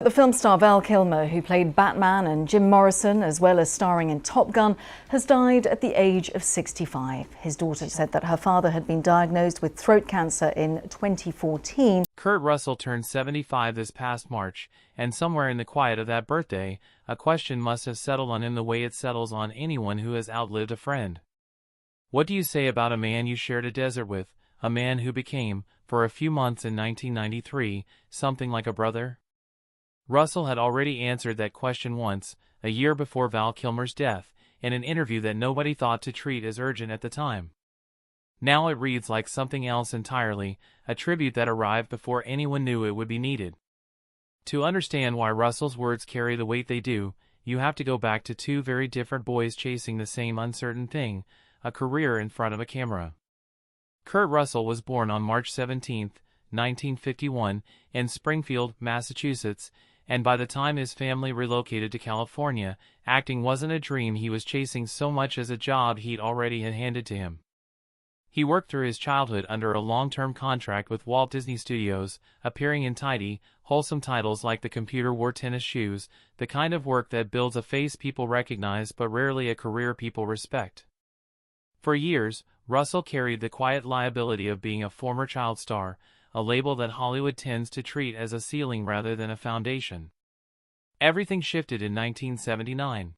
The film star Val Kilmer, who played Batman and Jim Morrison, as well as starring in Top Gun, has died at the age of 65. His daughter said that her father had been diagnosed with throat cancer in 2014. Kurt Russell turned 75 this past March, and somewhere in the quiet of that birthday, a question must have settled on him the way it settles on anyone who has outlived a friend. What do you say about a man you shared a desert with, a man who became, for a few months in 1993, something like a brother? Russell had already answered that question once, a year before Val Kilmer's death, in an interview that nobody thought to treat as urgent at the time. Now it reads like something else entirely, a tribute that arrived before anyone knew it would be needed. To understand why Russell's words carry the weight they do, you have to go back to two very different boys chasing the same uncertain thing, a career in front of a camera. Kurt Russell was born on March 17, 1951, in Springfield, Massachusetts, and by the time his family relocated to California, acting wasn't a dream he was chasing so much as a job he'd already had handed to him. He worked through his childhood under a long-term contract with Walt Disney Studios, appearing in tidy, wholesome titles like The Computer Wore Tennis Shoes, the kind of work that builds a face people recognize but rarely a career people respect. For years, Russell carried the quiet liability of being a former child star, a label that Hollywood tends to treat as a ceiling rather than a foundation. Everything shifted in 1979.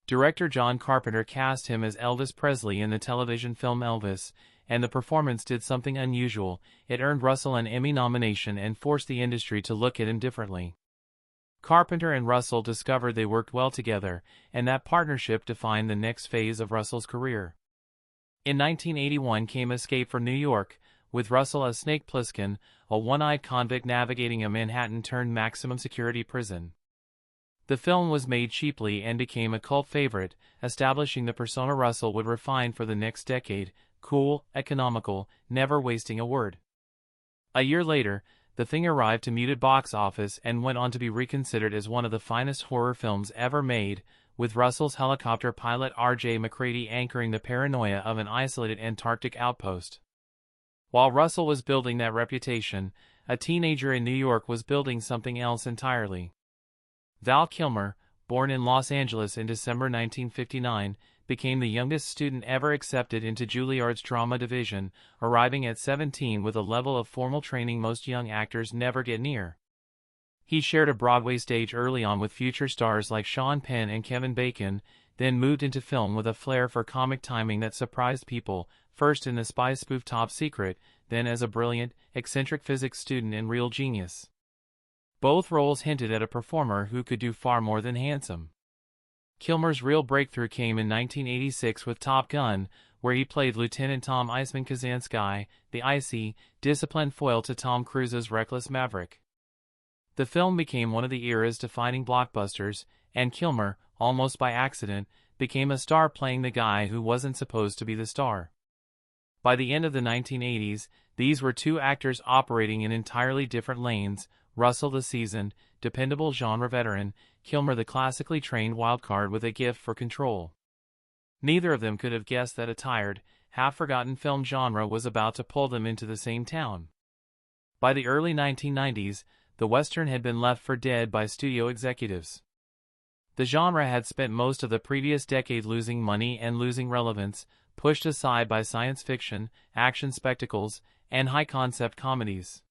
Director John Carpenter cast him as Elvis Presley in the television film Elvis, and the performance did something unusual. It earned Russell an Emmy nomination and forced the industry to look at him differently. Carpenter and Russell discovered they worked well together, and that partnership defined the next phase of Russell's career. In 1981 came Escape from New York, with Russell as Snake Plissken, a one-eyed convict navigating a Manhattan-turned-maximum security prison. The film was made cheaply and became a cult favorite, establishing the persona Russell would refine for the next decade: cool, economical, never wasting a word. A year later, the thing arrived to muted box office and went on to be reconsidered as one of the finest horror films ever made, with Russell's helicopter pilot R.J. McCready anchoring the paranoia of an isolated Antarctic outpost. While Russell was building that reputation, a teenager in New York was building something else entirely. Val Kilmer, born in Los Angeles in December 1959, became the youngest student ever accepted into Juilliard's drama division, arriving at 17 with a level of formal training most young actors never get near. He shared a Broadway stage early on with future stars like Sean Penn and Kevin Bacon, then moved into film with a flair for comic timing that surprised people, first in the spy spoof Top Secret, then as a brilliant, eccentric physics student in Real Genius. Both roles hinted at a performer who could do far more than handsome. Kilmer's real breakthrough came in 1986 with Top Gun, where he played Lieutenant Tom Iceman Kazansky, the icy, disciplined foil to Tom Cruise's reckless Maverick. The film became one of the era's defining blockbusters, and Kilmer, almost by accident, became a star playing the guy who wasn't supposed to be the star. By the end of the 1980s, these were two actors operating in entirely different lanes: Russell the seasoned, dependable genre veteran, Kilmer the classically trained wildcard with a gift for control. Neither of them could have guessed that a tired, half-forgotten film genre was about to pull them into the same town. By the early 1990s, the Western had been left for dead by studio executives. The genre had spent most of the previous decade losing money and losing relevance, pushed aside by science fiction, action spectacles, and high-concept comedies.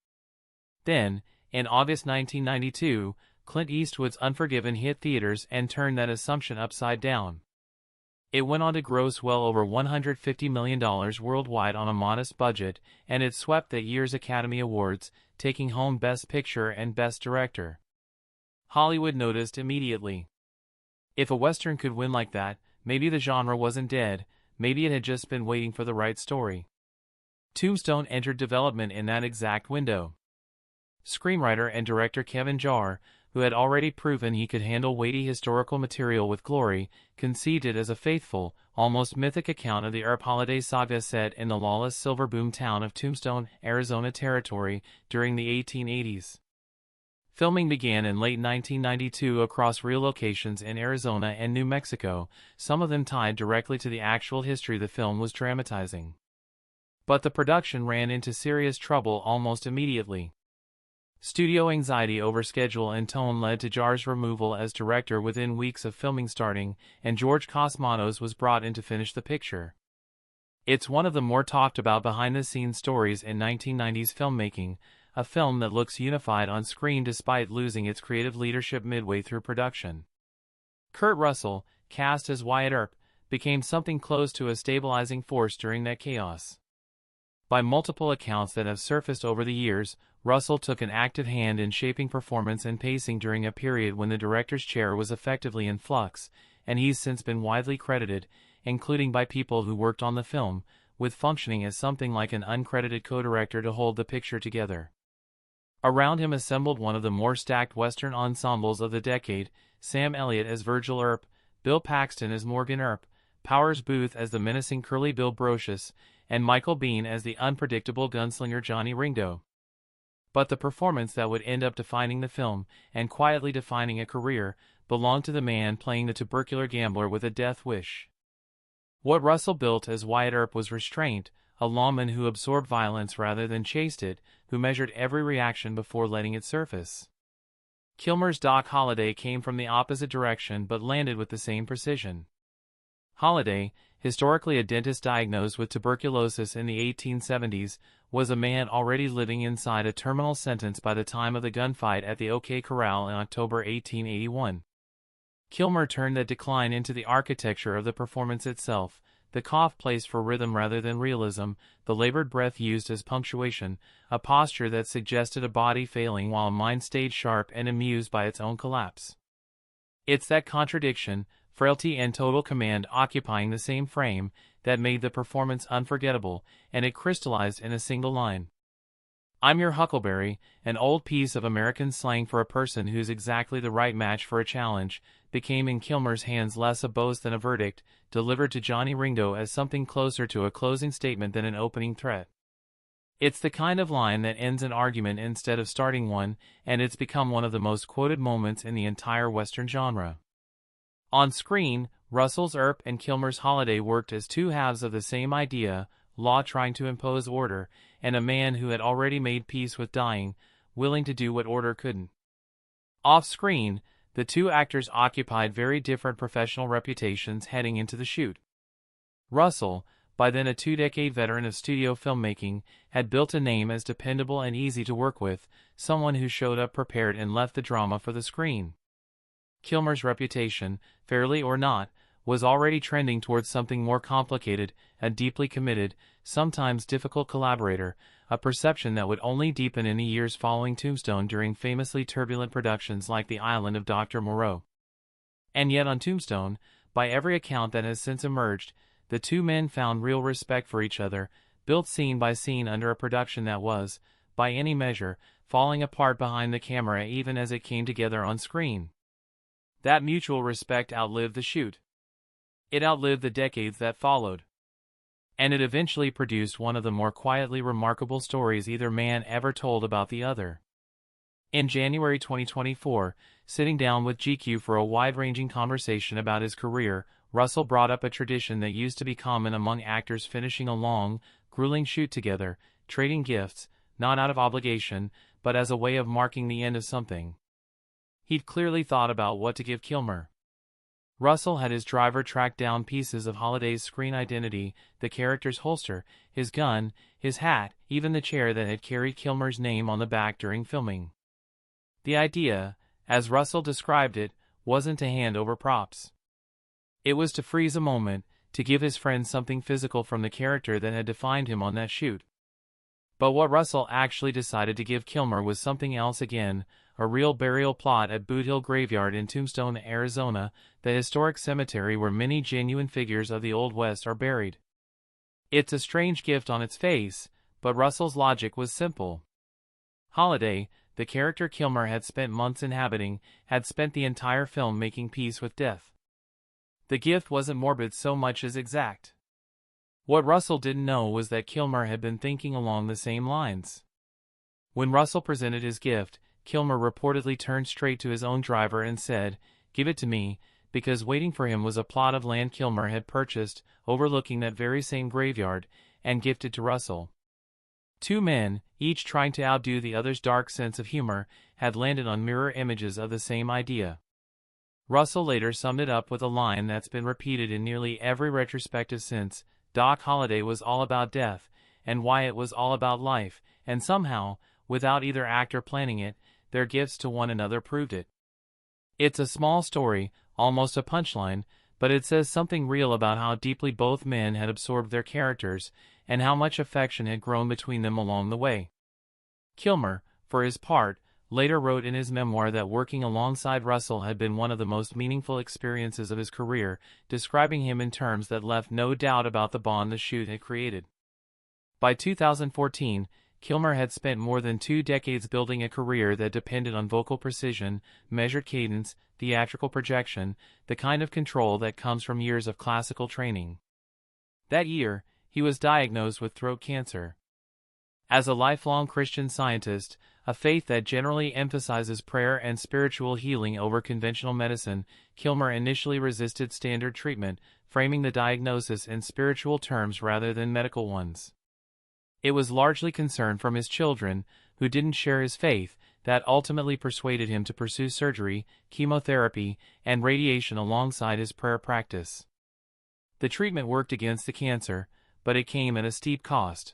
Then, in August 1992, Clint Eastwood's Unforgiven hit theaters and turned that assumption upside down. It went on to gross well over $150 million worldwide on a modest budget, and it swept that year's Academy Awards, taking home Best Picture and Best Director. Hollywood noticed immediately. If a Western could win like that, maybe the genre wasn't dead, maybe it had just been waiting for the right story. Tombstone entered development in that exact window. Screenwriter and director Kevin Jarre, who had already proven he could handle weighty historical material with glory, conceived it as a faithful, almost mythic account of the Earp holiday saga set in the lawless silver boom town of Tombstone, Arizona Territory, during the 1880s. Filming began in late 1992 across real locations in Arizona and New Mexico, some of them tied directly to the actual history the film was dramatizing. But the production ran into serious trouble almost immediately. Studio anxiety over schedule and tone led to Jar's removal as director within weeks of filming starting, and George Cosmatos was brought in to finish the picture. It's one of the more talked about behind-the-scenes stories in 1990s filmmaking, a film that looks unified on screen despite losing its creative leadership midway through production. Kurt Russell, cast as Wyatt Earp, became something close to a stabilizing force during that chaos. By multiple accounts that have surfaced over the years, Russell took an active hand in shaping performance and pacing during a period when the director's chair was effectively in flux, and he's since been widely credited, including by people who worked on the film, with functioning as something like an uncredited co-director to hold the picture together. Around him assembled one of the more stacked Western ensembles of the decade, Sam Elliott as Virgil Earp, Bill Paxton as Morgan Earp, Powers Booth as the menacing Curly Bill Brocious, and Michael Biehn as the unpredictable gunslinger Johnny Ringo. But the performance that would end up defining the film, and quietly defining a career, belonged to the man playing the tubercular gambler with a death wish. What Russell built as Wyatt Earp was restraint, a lawman who absorbed violence rather than chased it, who measured every reaction before letting it surface. Kilmer's Doc Holliday came from the opposite direction but landed with the same precision. Holliday, historically a dentist diagnosed with tuberculosis in the 1870s, was a man already living inside a terminal sentence by the time of the gunfight at the OK Corral in October 1881. Kilmer turned that decline into the architecture of the performance itself, the cough placed for rhythm rather than realism, the labored breath used as punctuation, a posture that suggested a body failing while a mind stayed sharp and amused by its own collapse. It's that contradiction, frailty and total command occupying the same frame, that made the performance unforgettable, and it crystallized in a single line. "I'm your huckleberry," an old piece of American slang for a person who's exactly the right match for a challenge, became in Kilmer's hands less a boast than a verdict, delivered to Johnny Ringo as something closer to a closing statement than an opening threat. It's the kind of line that ends an argument instead of starting one, and it's become one of the most quoted moments in the entire Western genre. On screen, Russell's Earp and Kilmer's Holliday worked as two halves of the same idea, law trying to impose order, and a man who had already made peace with dying, willing to do what order couldn't. Off-screen, the two actors occupied very different professional reputations heading into the shoot. Russell, by then a two-decade veteran of studio filmmaking, had built a name as dependable and easy to work with, someone who showed up prepared and left the drama for the screen. Kilmer's reputation, fairly or not, was already trending towards something more complicated, a deeply committed, sometimes difficult collaborator, a perception that would only deepen in the years following Tombstone during famously turbulent productions like The Island of Dr. Moreau. And yet on Tombstone, by every account that has since emerged, the two men found real respect for each other, built scene by scene under a production that was, by any measure, falling apart behind the camera even as it came together on screen. That mutual respect outlived the shoot. It outlived the decades that followed. And it eventually produced one of the more quietly remarkable stories either man ever told about the other. In January 2024, sitting down with GQ for a wide-ranging conversation about his career, Russell brought up a tradition that used to be common among actors finishing a long, grueling shoot together, trading gifts, not out of obligation, but as a way of marking the end of something. He'd clearly thought about what to give Kilmer. Russell had his driver track down pieces of Holliday's screen identity, the character's holster, his gun, his hat, even the chair that had carried Kilmer's name on the back during filming. The idea, as Russell described it, wasn't to hand over props. It was to freeze a moment, to give his friend something physical from the character that had defined him on that shoot. But what Russell actually decided to give Kilmer was something else again, a real burial plot at Boot Hill Graveyard in Tombstone, Arizona, the historic cemetery where many genuine figures of the Old West are buried. It's a strange gift on its face, but Russell's logic was simple. Holliday, the character Kilmer had spent months inhabiting, had spent the entire film making peace with death. The gift wasn't morbid so much as exact. What Russell didn't know was that Kilmer had been thinking along the same lines. When Russell presented his gift, Kilmer reportedly turned straight to his own driver and said, "Give it to me," because waiting for him was a plot of land Kilmer had purchased, overlooking that very same graveyard, and gifted to Russell. Two men, each trying to outdo the other's dark sense of humor, had landed on mirror images of the same idea. Russell later summed it up with a line that's been repeated in nearly every retrospective since: Doc Holliday was all about death, and Wyatt was all about life, and somehow, without either actor planning it, their gifts to one another proved it. It's a small story, almost a punchline, but it says something real about how deeply both men had absorbed their characters, and how much affection had grown between them along the way. Kilmer, for his part, later wrote in his memoir that working alongside Russell had been one of the most meaningful experiences of his career, describing him in terms that left no doubt about the bond the shoot had created. By 2014, Kilmer had spent more than 2 decades building a career that depended on vocal precision, measured cadence, theatrical projection, the kind of control that comes from years of classical training. That year, he was diagnosed with throat cancer. As a lifelong Christian Scientist, a faith that generally emphasizes prayer and spiritual healing over conventional medicine, Kilmer initially resisted standard treatment, framing the diagnosis in spiritual terms rather than medical ones. It was largely concern from his children, who didn't share his faith, that ultimately persuaded him to pursue surgery, chemotherapy, and radiation alongside his prayer practice. The treatment worked against the cancer, but it came at a steep cost.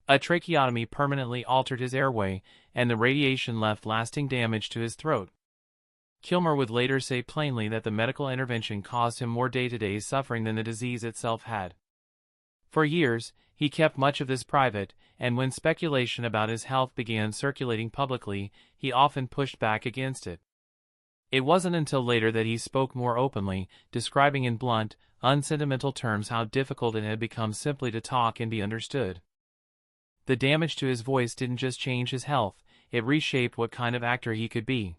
A tracheotomy permanently altered his airway, and the radiation left lasting damage to his throat. Kilmer would later say plainly that the medical intervention caused him more day-to-day suffering than the disease itself had. For years, he kept much of this private, and when speculation about his health began circulating publicly, he often pushed back against it. It wasn't until later that he spoke more openly, describing in blunt, unsentimental terms how difficult it had become simply to talk and be understood. The damage to his voice didn't just change his health, it reshaped what kind of actor he could be.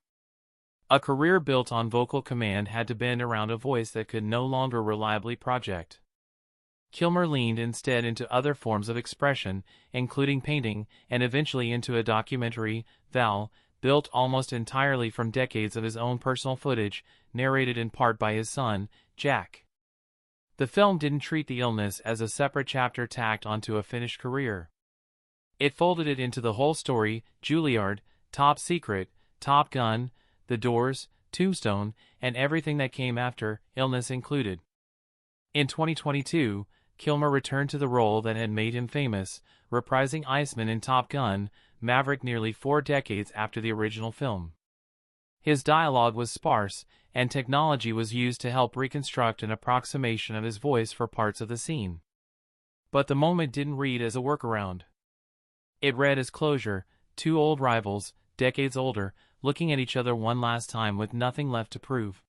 A career built on vocal command had to bend around a voice that could no longer reliably project. Kilmer leaned instead into other forms of expression, including painting, and eventually into a documentary, Val, built almost entirely from decades of his own personal footage, narrated in part by his son, Jack. The film didn't treat the illness as a separate chapter tacked onto a finished career. It folded it into the whole story: Juilliard, Top Secret, Top Gun, The Doors, Tombstone, and everything that came after, illness included. In 2022, Kilmer returned to the role that had made him famous, reprising Iceman in Top Gun: Maverick nearly 4 decades after the original film. His dialogue was sparse, and technology was used to help reconstruct an approximation of his voice for parts of the scene. But the moment didn't read as a workaround. It read as closure: two old rivals, decades older, looking at each other one last time with nothing left to prove.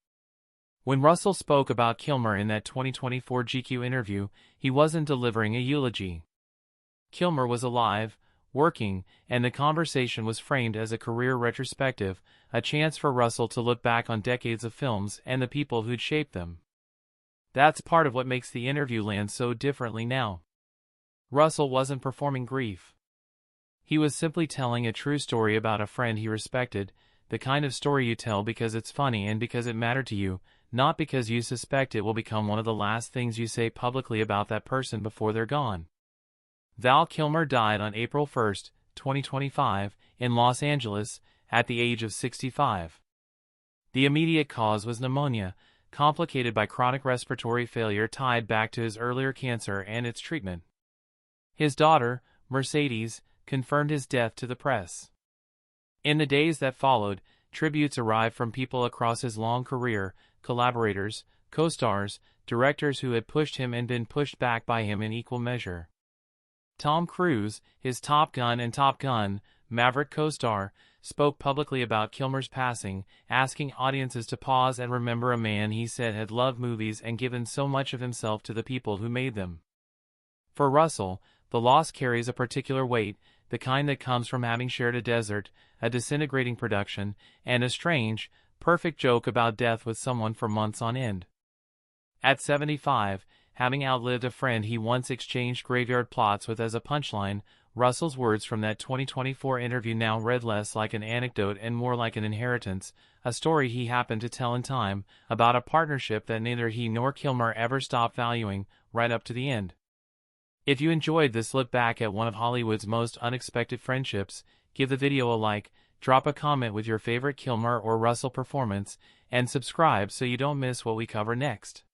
When Russell spoke about Kilmer in that 2024 GQ interview, he wasn't delivering a eulogy. Kilmer was alive, working, and the conversation was framed as a career retrospective, a chance for Russell to look back on decades of films and the people who'd shaped them. That's part of what makes the interview land so differently now. Russell wasn't performing grief. He was simply telling a true story about a friend he respected, the kind of story you tell because it's funny and because it mattered to you, not because you suspect it will become one of the last things you say publicly about that person before they're gone. Val Kilmer died on April 1, 2025, in Los Angeles, at the age of 65. The immediate cause was pneumonia, complicated by chronic respiratory failure tied back to his earlier cancer and its treatment. His daughter, Mercedes, confirmed his death to the press. In the days that followed, tributes arrived from people across his long career: collaborators, co-stars, directors who had pushed him and been pushed back by him in equal measure. Tom Cruise, his Top Gun and Top Gun: Maverick co-star, spoke publicly about Kilmer's passing, asking audiences to pause and remember a man he said had loved movies and given so much of himself to the people who made them. For Russell, the loss carries a particular weight, the kind that comes from having shared a desert, a disintegrating production, and a strange, perfect joke about death with someone for months on end. At 75, having outlived a friend he once exchanged graveyard plots with as a punchline, Russell's words from that 2024 interview now read less like an anecdote and more like an inheritance, a story he happened to tell in time, about a partnership that neither he nor Kilmer ever stopped valuing, right up to the end. If you enjoyed this look back at one of Hollywood's most unexpected friendships, give the video a like, drop a comment with your favorite Kilmer or Russell performance, and subscribe so you don't miss what we cover next.